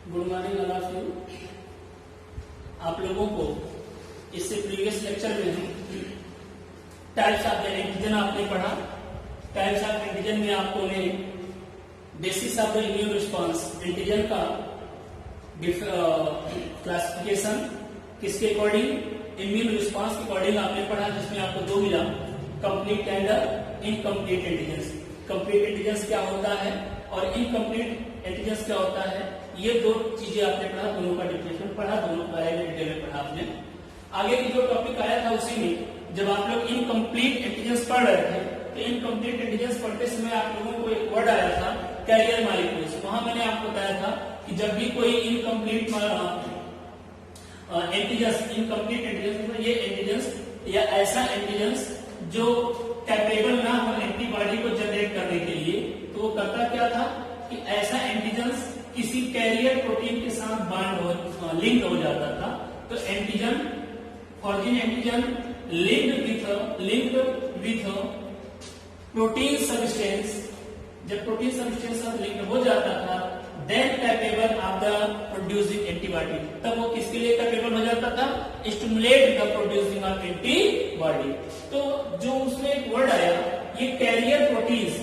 Good morning all of you. आप लोगों को इससे प्रीवियस लेक्चर में टाइप्स ऑफ एंटीजन आपने पढ़ा। टाइप्स ऑफ एंटीजन में आपको ने basis of the immune response antigen का क्लासिफिकेशन किसके अकॉर्डिंग, इम्यून रिस्पांस के अकॉर्डिंग आपने पढ़ा, जिसमें आपको दो मिला, complete and incomplete antigen. Complete antigen क्या होता है और इनकम्प्लीट एंटीजन क्या होता है, ये दो चीजें आपने पढ़ा, दोनों का डिफिनेशन पढ़ा, दोनों का डिटेल में पढ़ा आपने। आगे की जो टॉपिक आया था उसी में जब आप लोग इनकम्प्लीट एंटीजन पढ़ रहे थे, तो इनकम्प्लीट एंटीजन पढ़ते समय आप लोगों को एक वर्ड आया था कैरियर मॉलिक्यूल्स। वहां मैंने आपको बताया था कि जब भी कोई इनकम्प्लीट एंटीजन, इनकम्प्लीट एंटीजन, ये एंटीजन या ऐसा एंटीजन जो कैपेबल ना हो एंटीबॉडी को जनरेट करने के लिए, तो वो करता क्या था कि ऐसा एंटीजन किसी कैरियर प्रोटीन के साथ लिंक हो जाता था। तो antigen, foreign antigen linked with protein substance, जब प्रोटीन सब्सटेंस साथ लिंक हो जाता था, then capable of the producing antibody, तब वो किसके लिए कैपेबल हो जाता था, stimulate the producing of antibody. तो जो उसमें एक वर्ड आया, ये कैरियर प्रोटीन्स,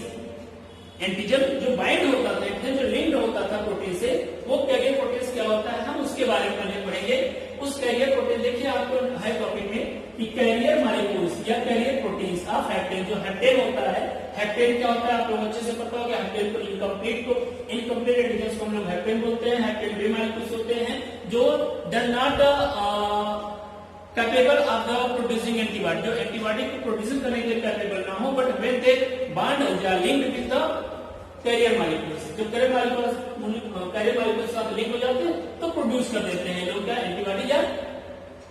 एंटीजन जो बाइंड होता था, एंटीजन जो लिंक्ड होता था प्रोटीन से, वो कैरियर प्रोटीन्स क्या होता है, हम उसके बारे में पढ़ेंगे। उस कैरियर प्रोटीन, देखिए आपको है टॉपिक में कि कैरियर मॉलिक्यूल्स या कैरियर प्रोटीन्स ऑफ हेप्टेन, जो हेप्टेन होता है, हेप्टेन क्या होता है आप लोगों को अच्छे से पता होगा। हेप्टेन को इनकम्प्लीट एंटीजन को हम लोग हेप्टेन बोलते हैं। हेप्टेन वे मॉलिक्यूल्स होते हैं जो does not capable of the producing antibody, जो एंटीबॉडी को प्रोड्यूस करने के लिए कैपेबल ना हो, बट व्हेन दे बॉन्ड या linked with the carrier molecules, जो कैरियर मॉलिक्यूल्स साथ लिंक हो जाते हैं तो प्रोड्यूस कर देते हैं लोग क्या, एंटीबॉडी या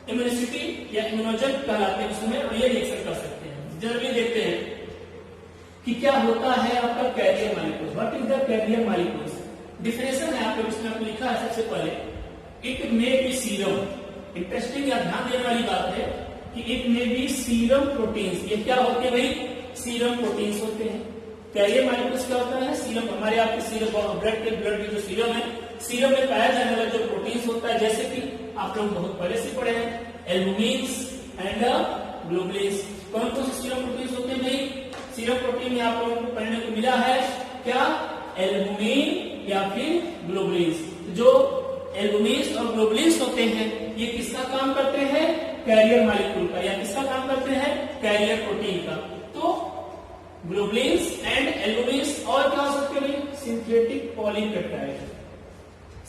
इम्यूनिसिटी या इम्यूनोजन कहलाते हैं, उसमें और ये रिएक्शन कर सकते हैं। जनरली देखते हैं कि क्या होता है आपका carrier molecules. What is the carrier molecules? Definition है आपको, इसमें आपको लिखा है सबसे पहले, it may be serum. Interesting या ध्यान देने वाली बात है कि it may be serum proteins. ये क्या होते हैं भाई, सीरम प्रोटीन्स होते हैं। कैरियर मॉलिक्यूल्स क्या होता है, सीरम, हमारे आपके सीरम, ब्लड के जो सीरम है, सीरम में पाया जाने वाला जो प्रोटीन्स होता है, जैसे कि आप लोग बहुत पहले से पढ़े हैं, एल्बुमिन्स एंड ग्लोबुलिन्स। कौन कौन से सीरम प्रोटीन्स होते हैं भाई, सीरम प्रोटीन में आप लोगों को पढ़ने को मिला है क्या, एल्बुमिन या फिर ग्लोबुलिन्स। जो एल्बुमिन्स और ग्लोबुलिन्स होते हैं, ये किसका काम करते हैं, कैरियर मॉलिक्यूल का, या किसका काम करते हैं, कैरियर प्रोटीन का। तो ग्लोबुलिन्स एंड एल्बुमिन्स और क्या हो सकते हैं, सिंथेटिक पॉलीपेप्टाइड,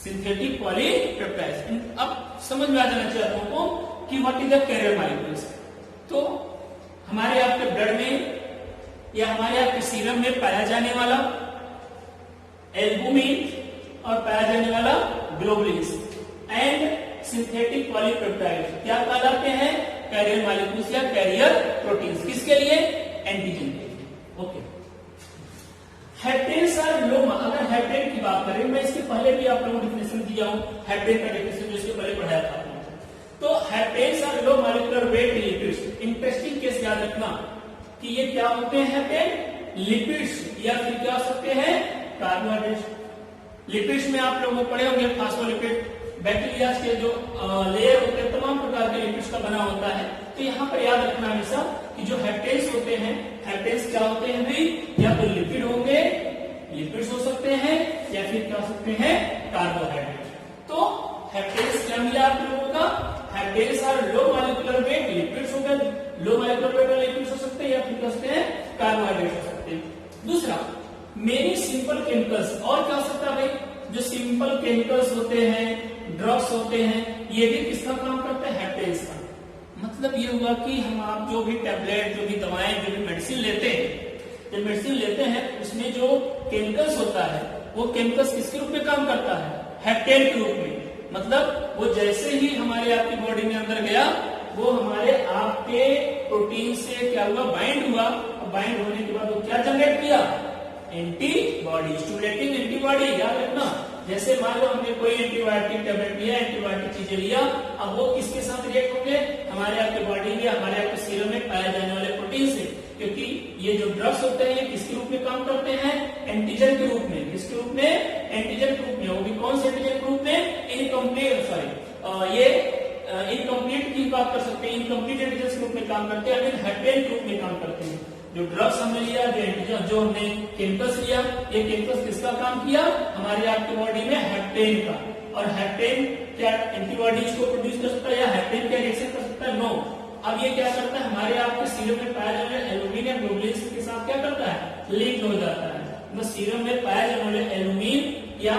सिंथेटिक पॉलीपेप्टाइड। अब समझ में आ जाना चाहिए आप लोगों को कि what is the carrier molecules. तो हमारे आपके ब्लड में या हमारे आपके सीरम में पाया जाने वाला एल्बुमिन और पाया जाने वाला ग्लोबुलिन्स एंड सिंथेटिक पॉलीपेप्टाइड क्या कहलाते हैं, कैरियर मॉलिक्यूल्स या कैरियर प्रोटीन्स। किसके लिए, एंटीजन के लिए। ओके, हेप्टेन्स आर लो। अगर हेप्टेन की बात करें, मैं इसके पहले भी आप लोगों को डिफिनेशन दिया हूं, हेप्टेन का डिफिनेशन जो इसके पहले पढ़ाया था। तो haptens are low molecular weight lipids. Interesting case याद रखना कि ये क्या होते हैं, हेप्टेन लिपिड्स या फिर क्या हो सकते हैं, कार्बोहाइड्रेट्स। लिपिड्स में आप लोगों को पढ़े होंगे फास्फोलिपिड, बैक्टीरिया के जो लेयर होते हैं, तमाम प्रकार के लिपिड्स का बना होता है। तो यहाँ पर याद रखना हमेशा कि जो हेप्टेन्स होते हैं, हेप्टेन्स क्या होते हैं भाई, या तो लिपिड होंगे, लिपिड्स हो सकते हैं, या फिर क्या हो सकते हैं, कार्बोहाइड्रेट। तो हेप्टेन्स क्या मिला आप लोगों का, haptens are low molecular weight lipids हो गए, लो मॉलिक्यूलर वेट लिपिड्स हो सकते हैं, या फिर क्या हो सकते हैं, कार्बोहाइड्रेट हो सकते हैं। दूसरा, मेनी सिंपल केमिकल्स, और क्या हो सकता है भाई, जो सिंपल केमिकल्स होते हैं, ड्रग्स होते हैं, ये भी किसका काम करते हैं, हेप्टेन्स का। मतलब ये हुआ कि हम आप जो भी टैबलेट, जो भी दवाएं, जो भी मेडिसिन लेते हैं, जब मेडिसिन लेते हैं उसमें जो केमिकल्स होता है, वो केमिकल्स किसके रूप में काम करता है, हेप्टेन के रूप में। मतलब वो जैसे ही हमारे आपकी बॉडी में अंदर गया, वो हमारे आपके प्रोटीन से क्या हुआ, बाइंड हुआ, और बाइंड होने के बाद वो क्या जनरेट किया, एंटीबॉडी, स्टिमुलेटिंग एंटीबॉडी। याद रखना, जैसे मान लो हमने कोई एंटीबायोटिक टैबलेट लिया, एंटीबायोटिक चीजें लिया, अब वो किसके साथ रिएक्ट होंगे, हमारे आपके बॉडी में, हमारे आपके सीरम में पाए जाने वाले प्रोटीन से। क्योंकि ये जो ड्रग्स होते हैं ये किसके रूप में काम करते हैं, एंटीजन के रूप में। किसके रूप में, एंटीजन के रूप में। वो भी कौन से एंटीजन ग्रुप में? इनकम्प्लीट, ये इनकम्प्लीट की बात कर सकते हैं, इनकम्प्लीट एंटीजन ग्रुप में काम करते हैं, अभी हैप्टेन ग्रुप में काम करते हैं। जो ड्रग्स हमने लिया, जो एंटीजन, जो हमने केमिकल्स लिया, ये केमिकल्स किसका काम किया? हमारी आपकी बॉडी में हैप्टेन का। और हैप्टेन क्या एंटीबॉडीज को प्रोड्यूस कर सकता है या हैप्टेन क्या रिएक्शन कर सकता है? नो। अब ये क्या करता है? हमारे आपके सीरम में पाया जाने वाले एल्यूमिन या ग्लोबुलिन के साथ क्या करता है? लिंक हो जाता है। मतलब सीरम में पाया जाने वाले एल्यूमिन या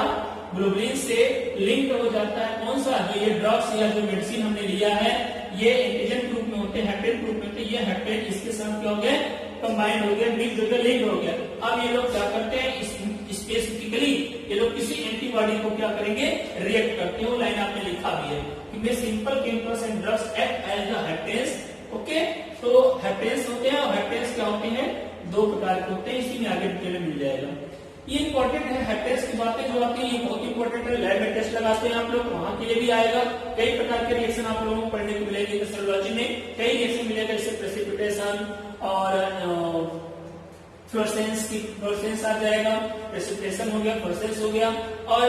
ग्लोबुलिन से लिंक हो जाता है कौन सा? जो ये ड्रग्स या जो मेडिसिन हमने लिया है, ये एंटीजन ग्रुप में होते हैं, हैप्टेन ग्रुप में होते हैं। ये हैप्टेन इसके साथ क्या हो गया? कंबाइन हो गया, मिक्स हो गया, लिंक हो गया। अब ये लोग क्या करते हैं? स्पेसिफिकली ये लोग किसी एंटीबॉडी को क्या करेंगे? रिएक्ट करते हैं। वो लाइन आपने लिखा भी है कि simple chemicals and drugs act as the haptens. Okay, तो हैप्टेन्स होते हैं, और हैप्टेन्स क्या होते हैं? दो प्रकार के होते हैं, इसी में आगे डिटेल में मिल जाएगा। ये इंपॉर्टेंट है, हैप्टेन्स की बातें जो आती है ये बहुत इंपॉर्टेंट है। लैब में टेस्ट लगाते हैं आप लोग, वहां के लिए भी आएगा। कई प्रकार के रिएक्शन आप लोगों को पढ़ने को मिलेंगे। सेरोलॉजी में कई रिएक्शन मिलेगा, जैसे प्रेसिपिटेशन और फ्लोरेसेंस आ जाएगा, प्रेसिपिटेशन हो गया, फ्लोरेसेंस हो गया, और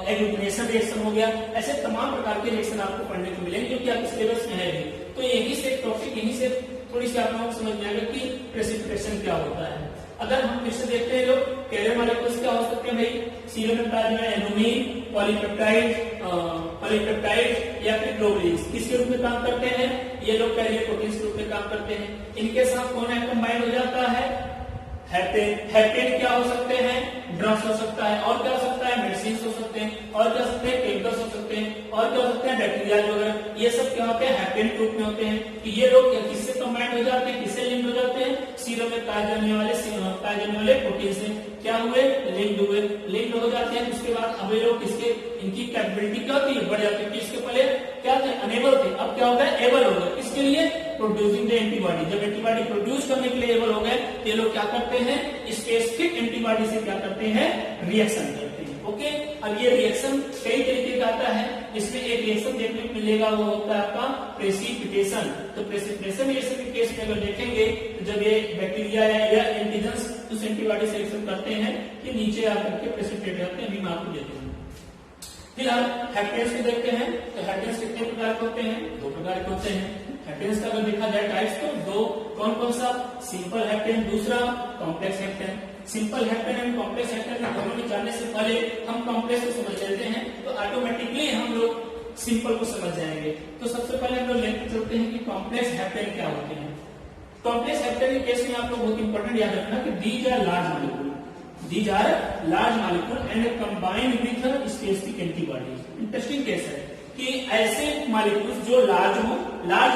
एग्लूटिनेशन रिएक्शन हो गया। ऐसे तमाम प्रकार के रिएक्शन आपको पढ़ने को मिलेंगे, जो कि आपके सिलेबस में है भी। तो यही से टॉपिक, यही से थोड़ी सी आप लोगों को समझ में आएगा कि प्रेसिपिटेशन क्या होता है। अगर हम फिर से देखते हैं, लोग कैरियर मॉलिक्यूल्स क्या हो सकते हैं भाई? सीरम में पाया जाने एल्यूमिन, पॉलीपेप्टाइड या फिर ग्लोबुलिन किसके रूप में काम करते हैं? ये लोग कैरियर प्रोटीन के रूप में काम करते हैं। इनके साथ कौन है कंबाइन हो जाता है? हैप्टेन क्या हो सकते हैं? ड्रग्स हो सकता है, और क्या हो सकता है? मेडिसिन हो सकते हैं, और क्या हो सकते हैं? केमिकल्स हो सकते हैं, और क्या हो सकते हैं? बैक्टीरिया वगैरह। ये सब क्या होते हैं? हैप्टेन ग्रुप में होते हैं। कि ये लोग किससे कंबाइन हो जाते हैं? किससे लिंक हो जाते हैं? सीरम में पाए जाने वाले प्रोटीन से क्या हुए? लिंक हो जाते हैं। उसके बाद अब ये लोग किसके, इनकी कैपेबिलिटी क्या होती है? बढ़ जाती है। इसके पहले क्या थे? अनेबल थे, अब क्या हो गया? एबल हो गए। किसके लिए? Producing the antibody. जब एंटीबॉडी प्रोड्यूस करने के लिए एबल हो गए, ये लोग क्या करते हैं? स्पेसिफिक एंटीबॉडी से क्या करते हैं? रिएक्शन करते हैं। ओके, अब ये रिएक्शन कई तरीके का आता है। इसमें एक रिएक्शन देखने को मिलेगा, वो होता है आपका प्रेसिपिटेशन। तो प्रेसिपिटेशन रिएक्शन के केस में अगर देखेंगे, तो जब ये बैक्टीरिया या एंटीजेंस उस एंटीबॉडी से रिएक्शन करते हैं कि नीचे आकर के प्रेसिपिटेट होते हैं। अभी मैं आपको देता हूँ। फिलहाल हैप्टेन्स को देखते हैं। तो हैप्टेन्स कितने प्रकार के होते हैं? दो प्रकार के होते हैं। हैप्टेन्स का अगर देखा जाए टाइप्स तो दो, कौन कौन सा? सिंपल हैप्टेन, दूसरा complex hapten. Simple hapten and complex hapten दोनों में जानने से पहले हम कॉम्प्लेक्स को समझ लेते हैं, तो ऑटोमेटिकली हम लोग सिंपल को समझ जाएंगे। तो सबसे पहले हम लोग लेते चलते हैं कि कॉम्प्लेक्स हैप्टेन क्या होते हैं। कॉम्प्लेक्स हैप्टेन के केस में आप लोग बहुत इंपॉर्टेंट याद रखना कि these are large molecule and combined with specific antibodies. Interesting case है कि ऐसे मॉलिक्यूल्स जो लार्ज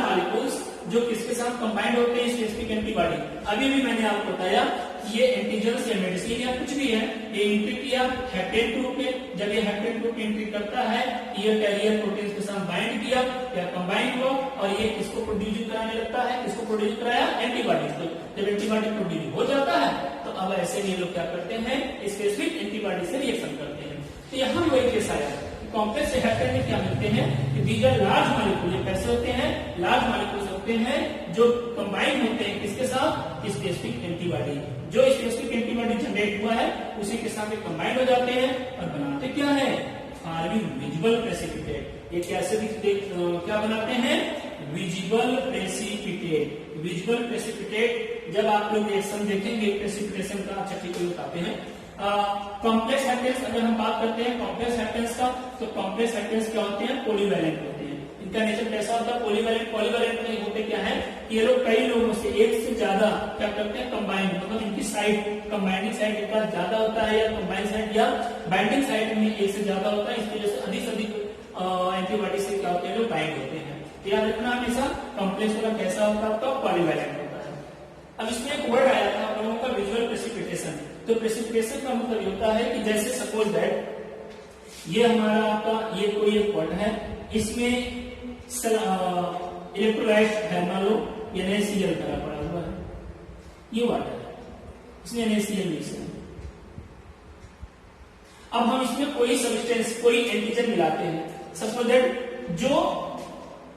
मॉलिक्यूल्स जो किसके साथ कंबाइंड होते हैं? Specific antibody. अभी भी मैंने आपको बताया कि ये एंटीजेंस या मेडिसिन या कुछ भी है, ये एंट्री किया हैप्टेन ग्रुप में। जब ये हैप्टेन ग्रुप एंट्री करता है, ये कैरियर प्रोटीन के साथ बाइंड किया या कंबाइंड हुआ, और ये किसको प्रोड्यूस कराने लगता है? किसको प्रोड्यूस कराया? एंटीबॉडीज को। जब एंटीबॉडी प्रोड्यूस हो जाता है, तो अब ऐसे ये लोग क्या करते हैं? स्पेसिफिक एंटीबॉडी से रिएक्शन करते हैं। तो यहाँ वही केस आया। कॉम्प्लेक्स हैप्टेन में क्या मिलते हैं कि दीज आर लार्ज मॉलिक्यूल। कैसे होते हैं? लार्ज मॉलिक्यूल्स होते हैं जो कंबाइन होते हैं किसके साथ? Specific antibody. जो स्पेसिफिक एंटीबॉडी जनरेट हुआ है उसी के साथ कंबाइन हो जाते हैं और बनाते क्या है? Forming visible precipitate. ये कैसे क्या बनाते हैं? Visible precipitate. विजिबल प्रेसिपिटेट जब आप लोग रिएक्शन देखेंगे प्रेसिपिटेशन का, अच्छा ठीक है बताते हैं। कॉम्प्लेक्स हैप्टेन्स अगर हम बात करते हैं कॉम्प्लेक्स हैप्टेन्स का, तो कॉम्प्लेक्स हैप्टेन्स क्या होते हैं? पॉलीवैलेंट होते हैं। इनका नेचर कैसा होता है? पॉलीवैलेंट में होते क्या है? ये लोग कई लोगों से एक से ज्यादा क्या करते हैं? कंबाइन, मतलब इनकी साइड, कंबाइनिंग साइड इनका ज्यादा होता है, या कंबाइन साइड या बाइंडिंग साइड में एक से ज्यादा होता है। इसकी वजह से अधिक एंटीबॉडी से क्या होते हैं? लोग बाइंड होते हैं। याद रखना हमेशा कॉम्प्लेक्स वाला कैसा होता है? आपका पॉलीवैलेंट होता है। अब इसमें एक वर्ड आया था आप लोगों का, विजुअल प्रेसिपिटेशन। तो प्रेसिपिटेशन का मतलब ये होता है कि जैसे सपोज दैट ये हमारा आपका ये कोई एक पॉट है, इसमें इलेक्ट्रोलाइट है, मान लो ये NaCl भरा पड़ा हुआ है, ये वाटर है, इसमें NaCl मिक्स है। अब हम इसमें कोई सब्सटेंस, कोई एंटीजन मिलाते हैं। सपोज दैट जो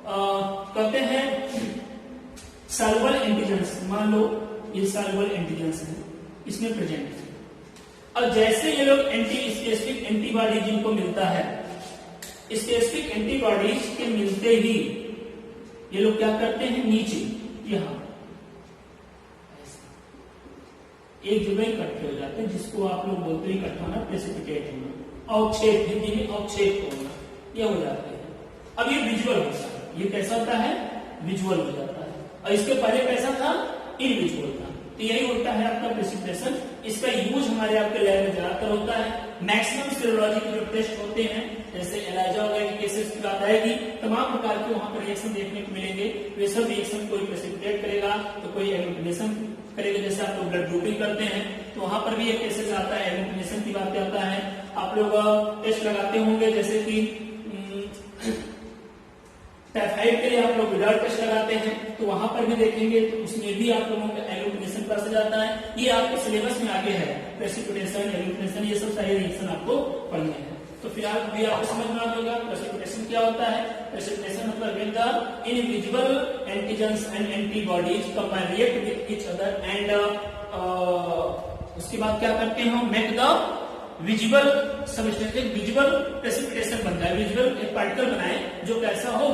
कहते हैं सॉल्युबल एंटीजेंस, मान लो ये सॉल्युबल एंटीजेंस है, इसमें प्रेजेंट है। और जैसे ये लोग एंटी स्पेसिफिक एंटीबॉडी जिनको मिलता है, स्पेसिफिक एंटीबॉडीज के मिलते ही ये लोग क्या करते हैं, नीचे यहां एक जगह इकट्ठे हो जाते हैं, जिसको आप लोग बोलते हैं इकट्ठा होना, प्रेसिपिटेट होना, अवक्षेप, हिंदी में अवक्षेप होना, ये हो जाते हैं। अब ये विजुअल होता है, ये कैसा होता है, विजुअल हो जाता है, और इसके पहले कैसा था, इनविजुअल था। तो यही होता है आपका प्रेसिपिटेशन। इसका यूज हमारे आपके लैब में ज्यादातर होता है। मैक्सिमम सीरोलॉजी के जो टेस्ट होते हैं, जैसे एलाइजा वगैरह के केसेस की बात आएगी, तमाम प्रकार के वहां पर रिएक्शन देखने को मिलेंगे। वे सब रिएक्शन कोई प्रेसिपिटेट करेगा तो कोई एग्लूटिनेशन करेगा। जैसे आप लोग ब्लड ग्रुपिंग करते हैं तो वहां पर भी एक केसेस आता है, एग्लूटिनेशन की बात आता है। आप लोग टेस्ट लगाते होंगे, जैसे कि टाइफाइड के लिए आप लोग विदाउट टेस्ट लगाते हैं, तो वहां पर भी देखेंगे तो उसमें भी आप लोगों का एग्लूटिनेशन पास जाता है। ये आपके सिलेबस में आगे है, प्रेसिपिटेशन, एग्लूटिनेशन, ये सब सारे रिएक्शन आपको पढ़ने हैं। तो फिलहाल अभी आपको समझ में आ जाएगा प्रेसिपिटेशन क्या होता है। प्रेसिपिटेशन मतलब when the invisible antigens and antibodies combine react with each other and उसके बाद क्या करते हैं हम, मेक द विजिबल सबस्टेंस, एक विजिबल प्रेसिपिटेशन बनता है। विजिबल एक पार्टिकल बनाए जो कैसा हो,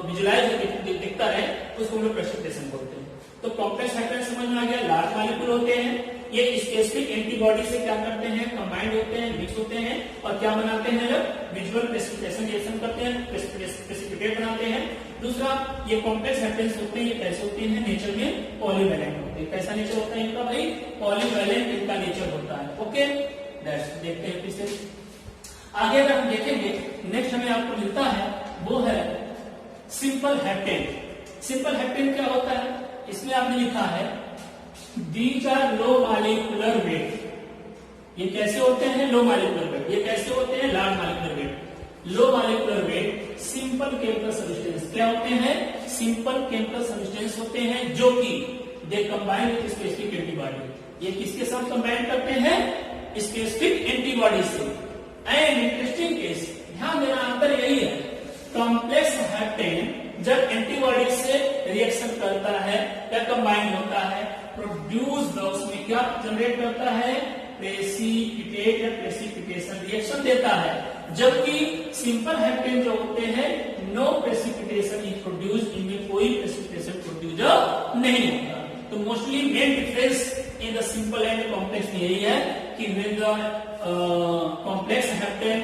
विजुलाइज दिखता है, उसको हम लोग प्रेसिपिटेशन बोलते हैं। तो कॉम्प्लेक्स हाइड्रोजन समझ में आ गया, लार्ज मॉलिक्यूल होते हैं, ये स्पेसिफिक एंटीबॉडी से क्या करते हैं, कंबाइंड होते हैं, मिक्स होते हैं और क्या बनाते हैं, विजुअल प्रेसिपिटेशन रिएक्शन करते हैं, प्रेसिपिटेट बनाते हैं। दूसरा, ये कॉम्प्लेक्स हाइड्रोजन होते हैं, ये कैसे होते हैं, नेचर में पॉलीवैलेंट होते हैं। कैसा नेचर होता है इनका भाई, पॉलीवैलेंट इनका नेचर होता है। ओके, देखते हैं फिर से आगे। अगर हम देखेंगे नेक्स्ट हमें आपको मिलता है वो है सिंपल हेप्टेन। सिंपल हेप्टेन क्या होता है, इसमें आपने लिखा है these are low molecular weight. ये कैसे होते हैं, लो मॉलिक्यूलर वेट। ये कैसे होते हैं, लार्ज मॉलिक्यूलर वेट। लो molecular wait simple chemical substance क्या होते हैं, सिंपल केमिकल सब्सटेंस होते हैं जो कि they combine with specific antibody. ये किसके साथ कंबाइन करते हैं, स्पेसिफिक एंटीबॉडी से। एंड इंटरेस्टिंग केस, ध्यान देना अंतर यही है, कॉम्प्लेक्स हेप्टेन जब एंटीबॉडी से रिएक्शन करता है या कंबाइन होता है, प्रोड्यूस द, उसमें क्या जनरेट करता है, प्रेसिपिटेट या प्रेसिपिटेशन रिएक्शन देता है। जबकि सिंपल हेप्टेन जो होते हैं, नो प्रेसिपिटेशन इज प्रोड्यूस, इनमें कोई प्रेसिपिटेशन प्रोड्यूस नहीं होता। तो mostly men difference in the simple and complex में यही है कि when the complex heptane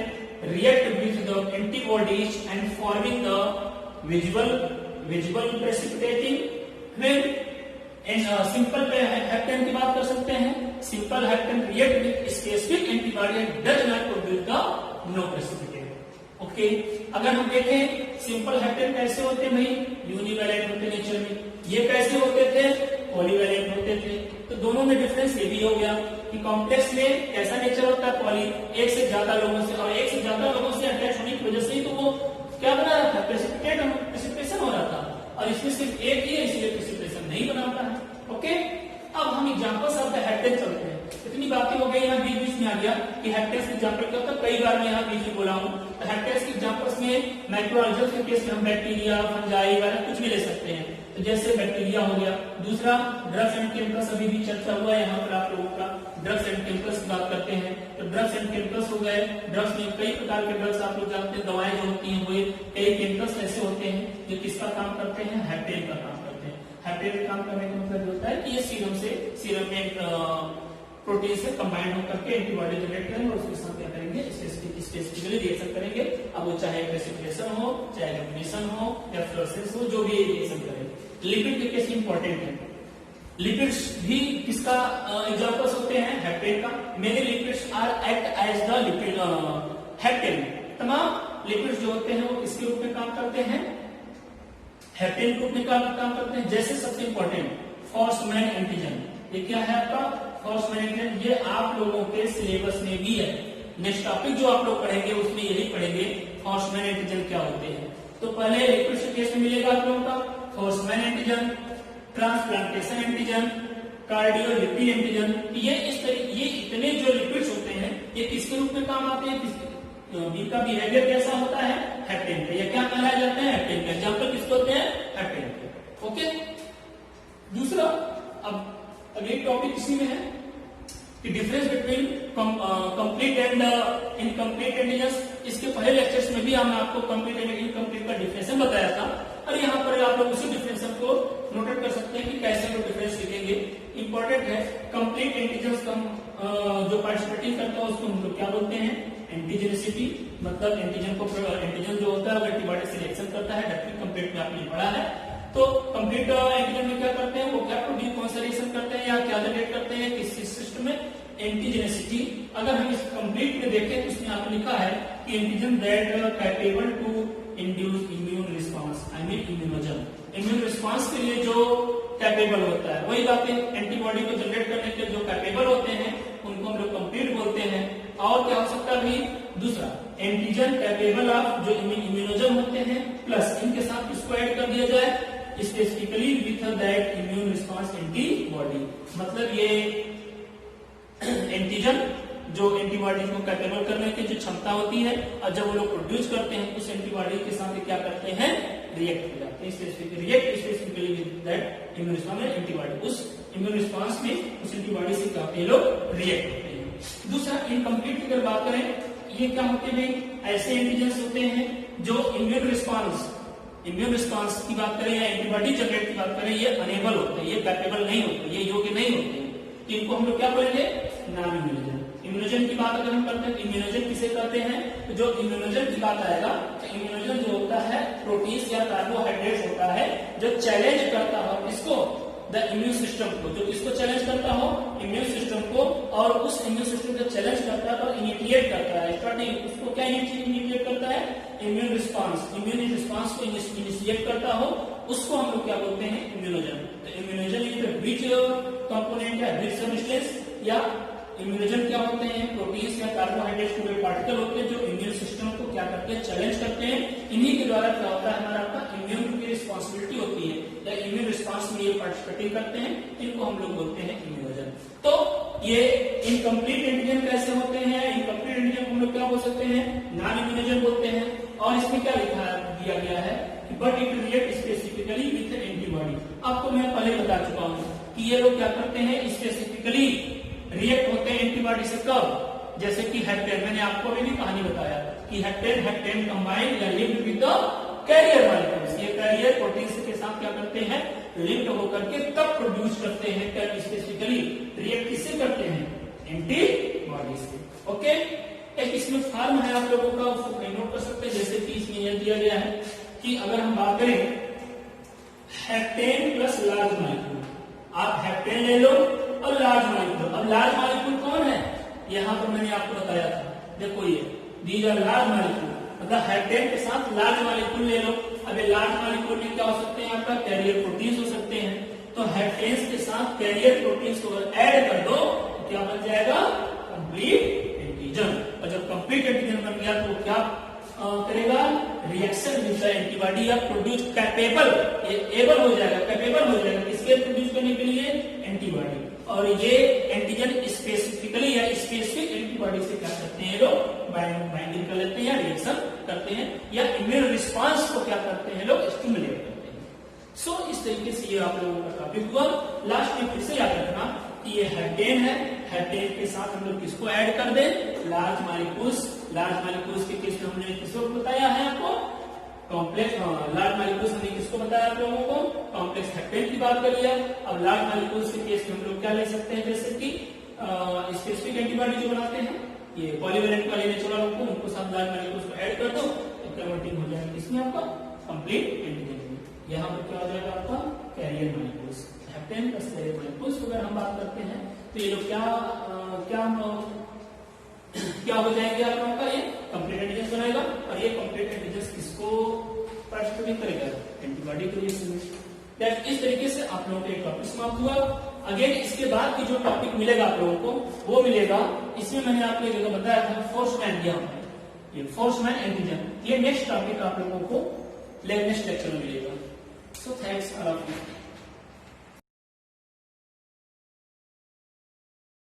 react with the antibodies and forming the visual precipitating, when simple heptane की बात कर सकते हैं, simple heptane react with specific antibody and does not produce the no precipitate। Okay, अगर हम देखें सिंपल हेप्टेन कैसे होते हैं भाई, यूनिवैलेंट होते नेचर में। ये कैसे होते थे, पॉलीवैलेंट होते थे। तो दोनों में डिफरेंस ये भी हो गया कि कॉम्प्लेक्स में कैसा नेचर होता है, पॉली, एक से ज्यादा लोगों से, और एक से ज्यादा लोगों से अटैच होने की वजह से ही तो वो क्या बना रहा था, प्रेसिपिटेशन हो रहा था। और इसमें सिर्फ एक ही है, इसलिए प्रेसिपिटेशन नहीं बनाता है। ओके, अब हम एग्जांपल्स ऑफ द हेप्टेन चलते हैं। इतनी बातें हो गई, यहाँ बीच बीच में आ गया कि हेप्टेन्स के एग्जांपल क्या होता है, कई बार मैं यहाँ बीच में बोला हूँ। तो हेप्टेन्स के एग्जांपल्स में माइक्रोऑर्गेनिज्म के केस में हम बैक्टीरिया, फंजाई वगैरह कुछ भी ले सकते हैं। तो जैसे बैक्टीरिया हो गया। दूसरा, ड्रग्स एंड केमिकल्स, अभी भी चर्चा हुआ है यहाँ पर आप लोगों का, ड्रग्स एंड केमिकल्स की बात करते हैं। तो ड्रग्स एंड केमिकल्स हो गए। ड्रग्स में कई प्रकार के ड्रग्स आप लोग जानते हैं, दवाएं जो होती हैं, वो कई केमिकल्स ऐसे होते हैं जो किसका काम करते हैं, हेप्टेन का काम करते हैं। हेप्टेन काम करने का मतलब होता है कि ये सीरम में प्रोटीन से कंबाइंड होकर के एंटीबॉडी जनरेट करेंगे और उसके साथ क्या करेंगे, स्पेसिफिकली रिएक्शन करेंगे। अब वो चाहे प्रेसिपिटेशन हो, चाहे एग्लूटिनेशन हो या फ्लोरेसेंस हो, जो भी रिएक्शन करेंगे। लिपिड के केस इंपॉर्टेंट है। लिपिड्स भी किसका एग्जांपल्स होते हैं, हेप्टेन का। Many lipids are act as the lipid hapten. तमाम लिपिड्स जो होते हैं वो किसके रूप में काम करते हैं, हेप्टेन के रूप में काम करते हैं। जैसे सबसे इंपॉर्टेंट फॉस्फेट एंटीजन, ये क्या है आपका फॉस्फेट, ये आप लोगों के सिलेबस में भी है। नेक्स्ट टॉपिक जो आप लोग पढ़ेंगे उसमें यही पढ़ेंगे फॉस्फेट एंटीजन क्या होते हैं। तो पहले लिपिड्स के केस में मिलेगा आप लोगों का phosphate antigen, transplantation antigen, cardiolipid antigen. ये इतने जो लिपिड्स होते हैं ये किसके रूप में काम आते हैं, इनका बिहेवियर कैसा होता है, हेप्टेन का। ये क्या कहलाया जाता है, हेप्टेन का। एग्जांपल किसके होते हैं, हेप्टेन के। ओके, दूसरा, अब एक टॉपिक इसी में है कि difference between complete and incomplete antigens, इसके पहले लेक्चर्स में भी हमने आपको कंप्लीट एंड इनकम्प्लीट का डिफरेंशियल बताया था, और यहाँ पर आप लोग उसी डिफरेंशियल को नोटेट कर सकते हैं कि कैसे लोग डिफरेंस लिखेंगे। इंपॉर्टेंट है, कंप्लीट एंटीजन्स का जो पार्टिसिपेटिंग करता है उसको हम लोग क्या बोलते हैं, एंटीजेनिसिटी, मतलब एंटीजन को, एंटीजन जो होता है वो एंटीबॉडी से रिएक्शन करता है, डेफिनेट कंप्लीट में आपने पढ़ा है। तो कंप्लीट एंटीजन में क्या करते हैं, वो क्या प्रोड्यूस, कौन सा रिएक्शन करते हैं या क्या जनरेट करते हैं, किस सिस्टम में, एंटीजेनिसिटी। अगर हम इस कंप्लीट में देखें तो इसमें आपने लिखा है कि antigen that capable to induce immune response, I mean immunogen, immune response के लिए जो कैपेबल होता है, वही बातें एंटीबॉडी को जनरेट करने के जो कैपेबल होते हैं उनको हम लोग कंप्लीट बोलते हैं। और क्या हो सकता है भाई, दूसरा एंटीजन कैपेबल ऑफ जो इम्यूनोजन होते हैं, प्लस इनके साथ इसको ऐड कर दिया जाए specifically with that immune response antibody, मतलब ये एंटीजन जो एंटीबॉडी को कैपेबल करने की जो क्षमता होती है, और जब वो लोग प्रोड्यूस करते हैं उस एंटीबॉडी के साथ क्या करते हैं, रिएक्ट हो जाते हैं, react specifically with that immune response antibody, उस इम्यून रिस्पांस में उस एंटीबॉडी से क्या होते हैं, लोग रिएक्ट होते हैं। दूसरा इनकम्प्लीट की अगर बात करें, ये क्या होते हैं, ऐसे एंटीजन्स होते हैं जो इम्यून रिस्पांस की बात करें या एंटीबॉडी जनरेट की बात करें, ये अनेबल होते हैं, ये कैपेबल नहीं होते, ये योग्य नहीं होते हैं, इनको हम लोग क्या बोलेंगे, नॉन इम्यूनोजन। इम्यूनोजन की बात अगर हम करते हैं, इम्यूनोजन किसे कहते हैं, तो जो इम्यूनोजन की बात आएगा, तो इम्यूनोजन जो होता है प्रोटीन्स या कार्बोहाइड्रेट होता है जो चैलेंज करता हो इसको, द इम्यून सिस्टम को, जो इसको चैलेंज करता हो इम्यून सिस्टम को, और उस इम्यून सिस्टम को चैलेंज करता है और इनिशिएट करता है, स्टार्टिंग उसको क्या इनिशिएट करता है, इम्यून रिस्पांस को इनिशिएट करता हो, उसको हम लोग क्या बोलते हैं, इम्यूनोजन। तो इम्यूनोजन इज विच कंपोनेंट है, विच सबस्टेंस, या इम्यूनोजन क्या होते हैं, प्रोटीन्स या कार्बोहाइड्रेट्स के पार्टिकल होते हैं जो इम्यून सिस्टम को क्या करते हैं, चैलेंज करते हैं। इन्हीं के द्वारा क्या होता है, हमारा आपका इम्यून की रिस्पॉन्सिबिलिटी होती है या इम्यून रिस्पॉन्स में ये पार्टिसिपेट करते हैं, इनको हम लोग बोलते हैं इम्यूनोजन। तो ये इनकम्प्लीट एंटीजन कैसे होते हैं, इनकम्प्लीट एंटीजन को हम लोग क्या बोल सकते हैं, नॉन इम्यूनोजन बोलते हैं। और इसमें क्या लिखा दिया गया है, but it react specifically with antibody. आपको मैं पहले बता चुका हूं कि ये लोग क्या करते हैं, स्पेसिफिकली रिएक्ट होते हैं एंटीबॉडी से, कब, जैसे कि हेप्टेन, मैंने आपको अभी भी कहानी बताया कि हेप्टेन कंबाइंड या linked with the carrier molecules, ये कैरियर प्रोटीन्स के साथ क्या करते हैं, लिंक्ड होकर के तब प्रोड्यूस करते हैं, क्या स्पेसिफिकली रिएक्ट किससे करते हैं, एंटीबॉडी से। ओके, एक इसमें फॉर्म है आप लोगों का, उसको नोट कर सकते हैं, जैसे कि इसमें यह दिया गया है कि अगर हम बात करें हेप्टेन प्लस लार्ज मॉलिक्यूल, आप हेप्टेन ले लो और लार्ज मॉलिक्यूल। अब लार्ज मॉलिक्यूल कौन है, यहाँ पर मैंने आपको बताया था, देखो ये दीज आर लार्ज मॉलिक्यूल, मतलब हेप्टेन के साथ लार्ज मॉलिक्यूल ले लो। अब ये लार्ज मॉलिक्यूल में क्या हो सकते हैं, आपका कैरियर प्रोटीन्स हो सकते हैं, तो हेप्टेन्स के साथ कैरियर प्रोटीन्स को अगर ऐड कर दो तो क्या बन जाएगा, कंप्लीट एंटीजन। और जब कंप्लीट एंटीजन बन गया तो क्या करेगा, रिएक्शन विद द एंटीबॉडी या प्रोड्यूस कैपेबल, ये एबल हो जाएगा, कैपेबल हो जाएगा किसके प्रोड्यूस करने के लिए, एंटीबॉडी। और ये एंटीजन स्पेसिफिकली या स्पेसिफिक एंटीबॉडी से क्या करते हैं, लोग बाइंडिंग कर लेते हैं या रिएक्शन करते हैं, या इम्यून रिस्पांस को क्या करते हैं, लोग स्टिमुलेट करते हैं। सो इस तरीके से ये आप लोगों का टॉपिक हुआ। लास्ट में फिर से याद रखना कि ये हेप्टेन है, हेप्टेन के साथ हम लोग किसको ऐड कर दें, लार्ज मॉलिक्यूल्स। लार्ज मॉलिक्यूल्स के केस में हमने किसको बताया है आपको, कॉम्प्लेक्स, लार्ज मॉलिक्यूल्स हमने किसको बताया आप लोगों को, कॉम्प्लेक्स हेप्टेन की बात कर लिया। अब लार्ज मॉलिक्यूल्स के केस में हम लोग क्या ले सकते हैं, जैसे कि स्पेसिफिक एंटीबॉडी जो बनाते हैं, ये पॉलीवेलेंट वाले नेचुरल को, उनको सब लार्ज मॉलिक्यूल्स को ऐड कर दो तो कन्वर्टिंग हो जाएगा इसमें आपका कंप्लीट एंटीजन। यहाँ पर क्या हो जाएगा आपका, carrier molecules, hapten plus carrier molecules. अगर हम बात करते हैं तो ये लोग क्या हो जाएंगे, आप लोगों का ये कंप्लीट एंटीजन बनाएगा, और ये कंप्लीट एंटीजन किसको पार्टिसिपेट करेगा, एंटीबॉडी को रिएक्शन में। इस तरीके से आप लोगों का एक टॉपिक समाप्त हुआ। अगेन इसके बाद की जो टॉपिक मिलेगा आप लोगों को वो मिलेगा, इसमें मैंने आपको एक जगह बताया था फोर्समैन, ये फोर्समैन एंटीजन, ये नेक्स्ट टॉपिक आप लोगों को नेक्स्ट लेक्चर में मिलेगा। So thanks all of you.